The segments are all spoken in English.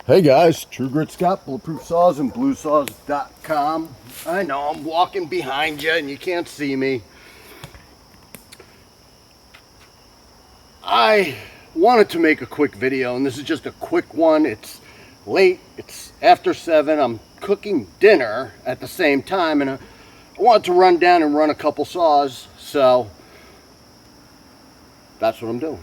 Hey guys, True Grit Scott, Bulletproof Saws and BLUESAWS.com. I know I'm walking behind you and you can't see me. I wanted to make a quick video, and this is just a quick one. It's late, it's after 7. I'm cooking dinner at the same time, and I wanted to run down and run a couple saws, so that's what I'm doing.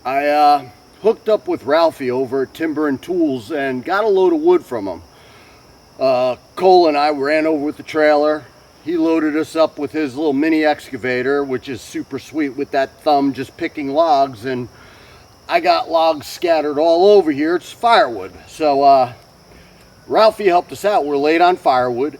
I hooked up with Ralphie over at Timber and Tools and got a load of wood from him. Cole and I ran over with the trailer. He loaded us up with his little mini excavator, which is super sweet, with that thumb just picking logs, and I got logs scattered all over here. It's firewood. So Ralphie helped us out. We're late on firewood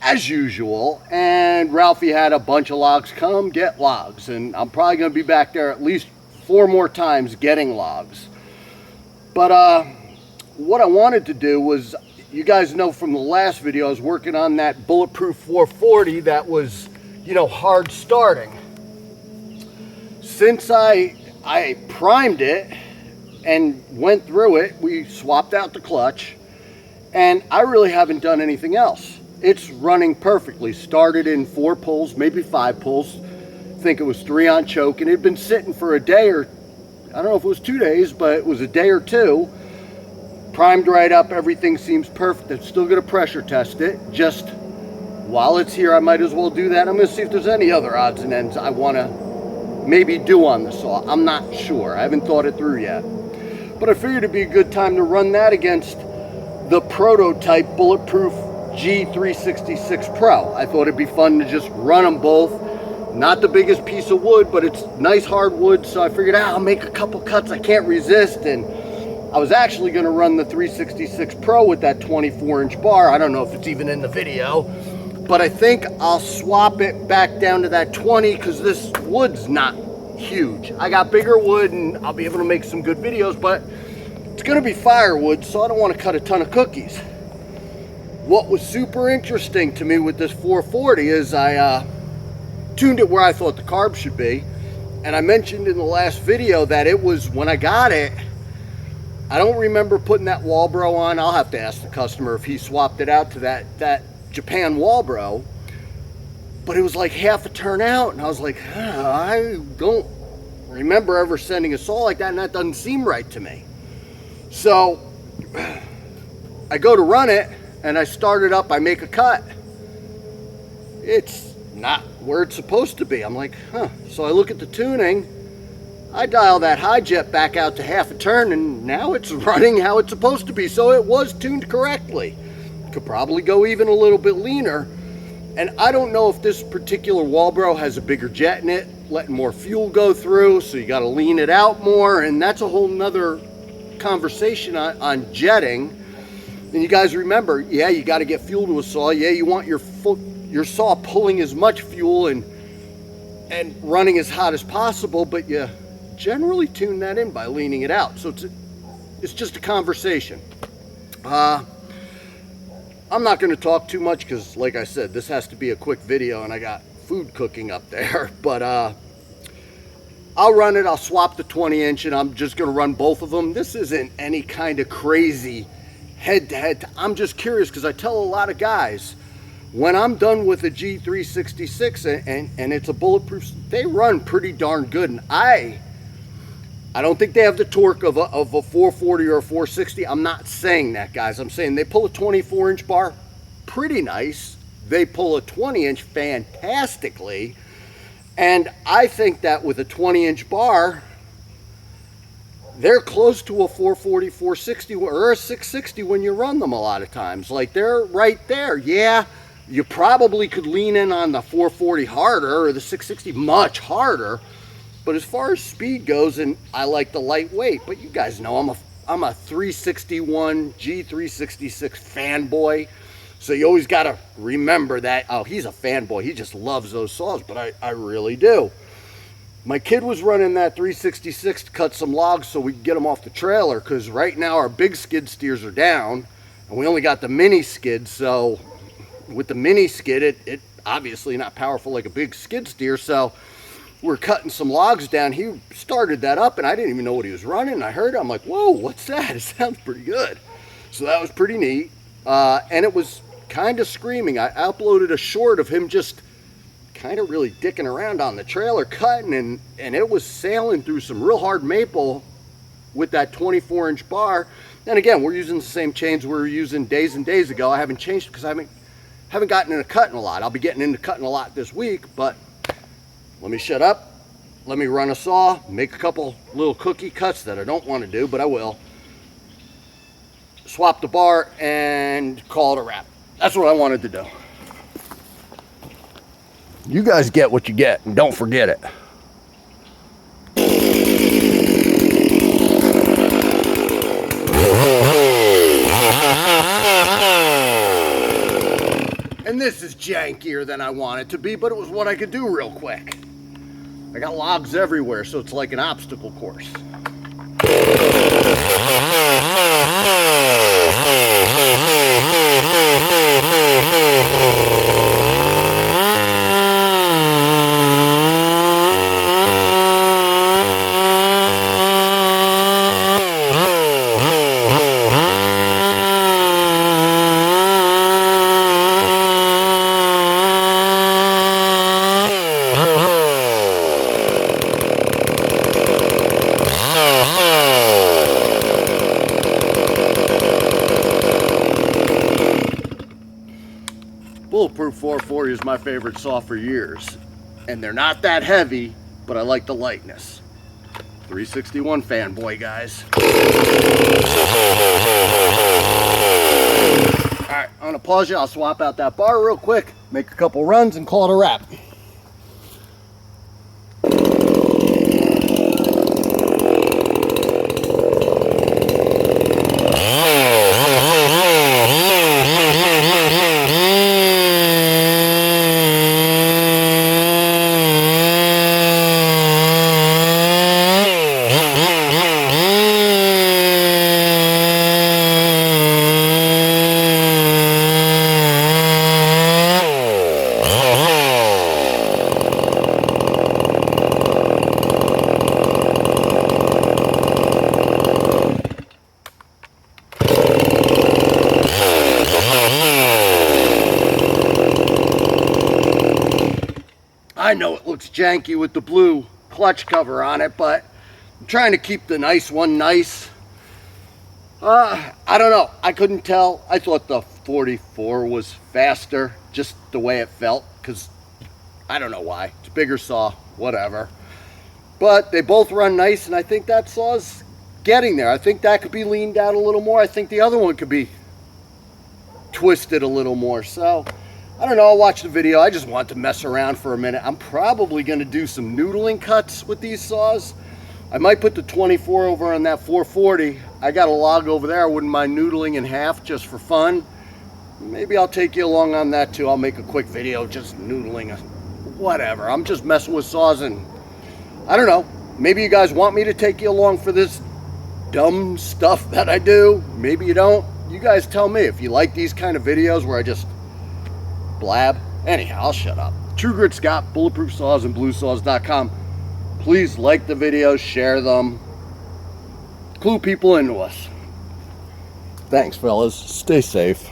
as usual, and Ralphie had a bunch of logs. Come get logs, and I'm probably going to be back there at least 4 more times getting logs. But what I wanted to do was, you guys know from the last video, I was working on that Bulletproof 440 that was, you know, hard starting. Since I primed it and went through it, we swapped out the clutch, and I really haven't done anything else. It's running perfectly. Started in 4 pulls, maybe 5 pulls. I think it was 3 on choke, and it had been sitting for a day, or I don't know if it was 2 days, but it was a day or 2. Primed right up, everything seems perfect. I'm still going to pressure test it. Just while it's here, I might as well do that. I'm going to see if there's any other odds and ends I want to maybe do on the saw. I'm not sure. I haven't thought it through yet. But I figured it'd be a good time to run that against the prototype Bulletproof G366 Pro. I thought it'd be fun to just run them both. Not the biggest piece of wood, but it's nice hard wood, so I figured, I'll make a couple cuts I can't resist. And I was actually going to run the 366 Pro with that 24-inch bar. I don't know if it's even in the video, but I think I'll swap it back down to that 20 because this wood's not huge. I got bigger wood and I'll be able to make some good videos, but it's going to be firewood, so I don't want to cut a ton of cookies. What was super interesting to me with this 440 is I tuned it where I thought the carbs should be, and I mentioned in the last video that it was, when I got it, I don't remember putting that Walbro on. I'll have to ask the customer if he swapped it out to that Japan Walbro, but it was like half a turn out, and I was like, I don't remember ever sending a saw like that, and that doesn't seem right to me. So I go to run it, and I start it up, I make a cut. It's not where it's supposed to be. I'm like, So I look at the tuning, I dial that high jet back out to half a turn, and now it's running how it's supposed to be. So it was tuned correctly. Could probably go even a little bit leaner. And I don't know if this particular Walbro has a bigger jet in it, letting more fuel go through, so you got to lean it out more, and that's a whole nother conversation on jetting. And you guys remember, yeah, you got to get fuel to a saw. Yeah, you want your saw pulling as much fuel and running as hot as possible, but you generally tune that in by leaning it out. So it's just a conversation. I'm not going to talk too much because, like I said, this has to be a quick video and I got food cooking up there. But I'll run it. I'll swap the 20-inch and I'm just going to run both of them. This isn't any kind of crazy head-to-head. I'm just curious because I tell a lot of guys, when I'm done with a G366 and it's a Bulletproof, they run pretty darn good. And I don't think they have the torque of a 440 or a 460. I'm not saying that, guys. I'm saying they pull a 24-inch bar pretty nice. They pull a 20-inch fantastically. And I think that with a 20-inch bar, they're close to a 440, 460, or a 660 when you run them a lot of times. Like, they're right there. Yeah, you probably could lean in on the 440 harder or the 660 much harder. But as far as speed goes, and I like the lightweight, but you guys know I'm a 361 G366 fanboy. So you always got to remember that. Oh, he's a fanboy. He just loves those saws, but I really do. My kid was running that 366 to cut some logs so we could get them off the trailer, because right now our big skid steers are down, and we only got the mini skid. So with the mini skid, it obviously not powerful like a big skid steer. So we're cutting some logs down. He started that up and I didn't even know what he was running. I heard it. I'm like, whoa, what's that? It sounds pretty good. So that was pretty neat. And it was kind of screaming. I uploaded a short of him just kind of really dicking around on the trailer cutting, and it was sailing through some real hard maple with that 24-inch bar. And again, we're using the same chains we were using days and days ago. I haven't changed because I haven't gotten into cutting a lot. I'll be getting into cutting a lot this week, but let me shut up. Let me run a saw, make a couple little cookie cuts that I don't want to do, but I will. Swap the bar and call it a wrap. That's what I wanted to do. You guys get what you get, and don't forget it. And this is jankier than I want it to be, but it was what I could do real quick. I got logs everywhere, so it's like an obstacle course. Bulletproof 440 is my favorite saw for years, and they're not that heavy, but I like the lightness. 361 fanboy, guys. Alright, I'm gonna pause you. I'll swap out that bar real quick, make a couple runs, and call it a wrap. I know it looks janky with the blue clutch cover on it, but I'm trying to keep the nice one nice. I don't know. I couldn't tell. I thought the 44 was faster, just the way it felt, because I don't know why. It's a bigger saw, whatever. But they both run nice, and I think that saw's getting there. I think that could be leaned out a little more. I think the other one could be twisted a little more. So I don't know, I'll watch the video. I just want to mess around for a minute. I'm probably going to do some noodling cuts with these saws. I might put the 24 over on that 440. I got a log over there. I wouldn't mind noodling in half just for fun. Maybe I'll take you along on that too. I'll make a quick video just noodling, whatever. I'm just messing with saws, and I don't know. Maybe you guys want me to take you along for this dumb stuff that I do. Maybe you don't. You guys tell me if you like these kind of videos where I just blab. Anyhow, I'll shut up. True Grit Scott, Bulletproof Saws and BLUESAWS.com. Please like the videos, share them, clue people into us. Thanks, fellas. Stay safe.